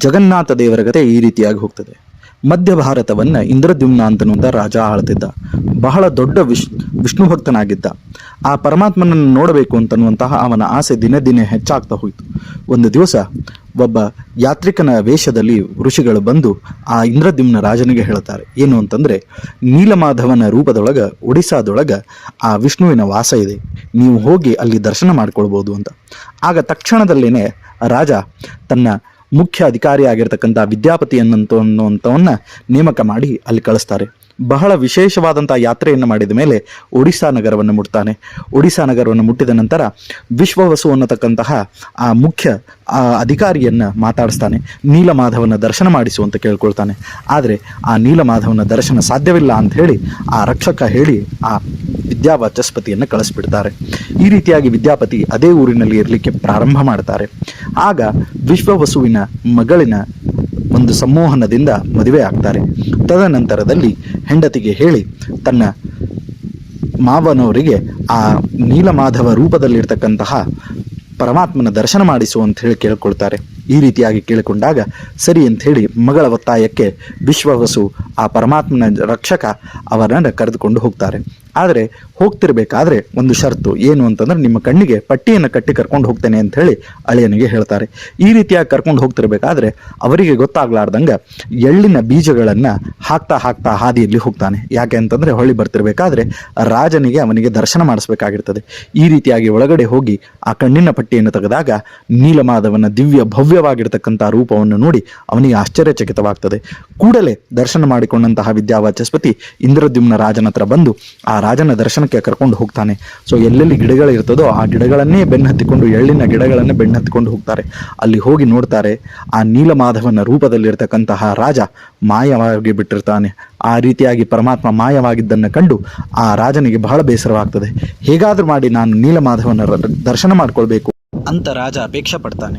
ಜಗನ್ನಾಥ ದೇವರ ಕಥೆ ಈ ರೀತಿಯಾಗಿ ಹೋಗ್ತದೆ. ಮಧ್ಯ ಭಾರತವನ್ನು ಇಂದ್ರದ್ಯುಮ್ನ ಅಂತನ್ನುವಂಥ ರಾಜ ಆಳ್ತಿದ್ದ. ಬಹಳ ದೊಡ್ಡ ವಿಷ್ಣು ಭಕ್ತನಾಗಿದ್ದ. ಆ ಪರಮಾತ್ಮನನ್ನು ನೋಡಬೇಕು ಅಂತನ್ನುವಂತಹ ಅವನ ಆಸೆ ದಿನೇ ದಿನೇ ಹೆಚ್ಚಾಗ್ತಾ ಹೋಯಿತು. ಒಂದು ದಿವಸ ಒಬ್ಬ ಯಾತ್ರಿಕನ ವೇಷದಲ್ಲಿ ಋಷಿಗಳು ಬಂದು ಆ ಇಂದ್ರದ್ಯುಮ್ನ ರಾಜನಿಗೆ ಹೇಳ್ತಾರೆ, ಏನು ಅಂತಂದರೆ, ನೀಲಮಾಧವನ ರೂಪದೊಳಗೆ ಒಡಿಸ್ಸಾದೊಳಗೆ ಆ ವಿಷ್ಣುವಿನ ವಾಸ ಇದೆ, ನೀವು ಹೋಗಿ ಅಲ್ಲಿ ದರ್ಶನ ಮಾಡ್ಕೊಳ್ಬೋದು ಅಂತ. ಆಗ ತಕ್ಷಣದಲ್ಲೇನೆ ರಾಜ ತನ್ನ ಮುಖ್ಯ ಅಧಿಕಾರಿಯಾಗಿರ್ತಕ್ಕಂಥ ವಿದ್ಯಾಪತಿ ಅನ್ನುವಂಥವನ್ನ ನೇಮಕ ಮಾಡಿ ಅಲ್ಲಿ ಕಳಿಸ್ತಾರೆ. ಬಹಳ ವಿಶೇಷವಾದಂಥ ಯಾತ್ರೆಯನ್ನು ಮಾಡಿದ ಮೇಲೆ ಒಡಿಸ್ಸಾ ನಗರವನ್ನು ಮುಟ್ತಾನೆ. ಒಡಿಸ್ಸಾ ನಗರವನ್ನು ಮುಟ್ಟಿದ ನಂತರ ವಿಶ್ವವಸು ಅನ್ನತಕ್ಕಂತಹ ಆ ಮುಖ್ಯ ಅಧಿಕಾರಿಯನ್ನು ಮಾತಾಡಿಸ್ತಾನೆ. ನೀಲಮಾಧವನ ದರ್ಶನ ಮಾಡಿಸು ಅಂತ ಕೇಳ್ಕೊಳ್ತಾನೆ. ಆದರೆ ಆ ನೀಲಮಾಧವನ ದರ್ಶನ ಸಾಧ್ಯವಿಲ್ಲ ಅಂತ ಹೇಳಿ ಆ ರಕ್ಷಕ ಹೇಳಿ ಆ ವಿದ್ಯಾವಾಚಸ್ಪತಿಯನ್ನು ಕಳಿಸ್ಬಿಡ್ತಾರೆ. ಈ ರೀತಿಯಾಗಿ ವಿದ್ಯಾಪತಿ ಅದೇ ಊರಿನಲ್ಲಿ ಇರಲಿಕ್ಕೆ ಪ್ರಾರಂಭ ಮಾಡ್ತಾರೆ. ಆಗ ವಿಶ್ವವಸುವಿನ ಮಗಳಿನ ಒಂದು ಸಂಮೋಹನದಿಂದ ಮದುವೆ ಆಗ್ತಾರೆ. ತದನಂತರದಲ್ಲಿ ಹೆಂಡತಿಗೆ ಹೇಳಿ ತನ್ನ ಮಾವನವರಿಗೆ ಆ ನೀಲಮಾಧವ ರೂಪದಲ್ಲಿರ್ತಕ್ಕಂತಹ ಪರಮಾತ್ಮನ ದರ್ಶನ ಮಾಡಿಸು ಅಂತ ಹೇಳಿ ಕೇಳ್ಕೊಳ್ತಾರೆ. ಈ ರೀತಿಯಾಗಿ ಕೇಳಿಕೊಂಡಾಗ ಸರಿ ಅಂತ ಹೇಳಿ ಮಗಳ ಒತ್ತಾಯಕ್ಕೆ ವಿಶ್ವವಸು ಆ ಪರಮಾತ್ಮನ ರಕ್ಷಕ ಅವರನ್ನು ಕರೆದುಕೊಂಡು ಹೋಗ್ತಾರೆ. ಆದರೆ ಹೋಗ್ತಿರ್ಬೇಕಾದ್ರೆ ಒಂದು ಷರತ್ತು ಏನು ಅಂತಂದ್ರೆ, ನಿಮ್ಮ ಕಣ್ಣಿಗೆ ಪಟ್ಟಿಯನ್ನು ಕಟ್ಟಿ ಕರ್ಕೊಂಡು ಹೋಗ್ತೇನೆ ಅಂತ ಹೇಳಿ ಅಳಿಯನಿಗೆ ಹೇಳ್ತಾರೆ. ಈ ರೀತಿಯಾಗಿ ಕರ್ಕೊಂಡು ಹೋಗ್ತಿರ್ಬೇಕಾದ್ರೆ ಅವರಿಗೆ ಗೊತ್ತಾಗ್ಲಾರ್ದಂಗೆ ಎಳ್ಳಿನ ಬೀಜಗಳನ್ನು ಹಾಕ್ತಾ ಹಾಕ್ತಾ ಹಾದಿಯಲ್ಲಿ ಹೋಗ್ತಾನೆ. ಯಾಕೆ ಅಂತಂದ್ರೆ ಹೊಳ್ಳಿ ಬರ್ತಿರ್ಬೇಕಾದ್ರೆ ರಾಜನಿಗೆ ಅವನಿಗೆ ದರ್ಶನ ಮಾಡಿಸ್ಬೇಕಾಗಿರ್ತದೆ. ಈ ರೀತಿಯಾಗಿ ಒಳಗಡೆ ಹೋಗಿ ಆ ಕಣ್ಣಿನ ಪಟ್ಟಿಯನ್ನು ತೆಗೆದಾಗ ನೀಲಮಾಧವನ ದಿವ್ಯ ಭವ್ಯವಾಗಿರ್ತಕ್ಕಂಥ ರೂಪವನ್ನು ನೋಡಿ ಅವನಿಗೆ ಆಶ್ಚರ್ಯಚಕಿತವಾಗ್ತದೆ. ಕೂಡಲೇ ದರ್ಶನ ಮಾಡಿಕೊಂಡಂತಹ ವಿದ್ಯಾವಾಚಸ್ಪತಿ ಇಂದ್ರದ್ಯುಮ್ನ ರಾಜನ ಹತ್ರ ಬಂದು ಆ ರಾಜನ ದರ್ಶನಕ್ಕೆ ಕರ್ಕೊಂಡು ಹೋಗ್ತಾನೆ. ಸೊ ಎಲ್ಲೆಲ್ಲಿ ಗಿಡಗಳಿರ್ತದೋ ಆ ಗಿಡಗಳನ್ನೇ ಬೆನ್ನಹತ್ತಿಕೊಂಡು, ಎಳ್ಳಿನ ಗಿಡಗಳನ್ನೇ ಬೆನ್ನಹತ್ತಿಕೊಂಡು ಹೋಗ್ತಾರೆ. ಅಲ್ಲಿ ಹೋಗಿ ನೋಡ್ತಾರೆ, ಆ ನೀಲಮಾಧವನ ರೂಪದಲ್ಲಿರ್ತಕ್ಕಂತಹ ರಾಜ ಮಾಯವಾಗಿ ಬಿಟ್ಟಿರ್ತಾನೆ. ಆ ರೀತಿಯಾಗಿ ಪರಮಾತ್ಮ ಮಾಯವಾಗಿದ್ದನ್ನು ಕಂಡು ಆ ರಾಜನಿಗೆ ಬಹಳ ಬೇಸರವಾಗ್ತದೆ. ಹೇಗಾದ್ರೂ ಮಾಡಿ ನಾನು ನೀಲಮಾಧವನ ದರ್ಶನ ಮಾಡ್ಕೊಳ್ಬೇಕು ಅಂತ ರಾಜ ಅಪೇಕ್ಷೆ ಪಡ್ತಾನೆ.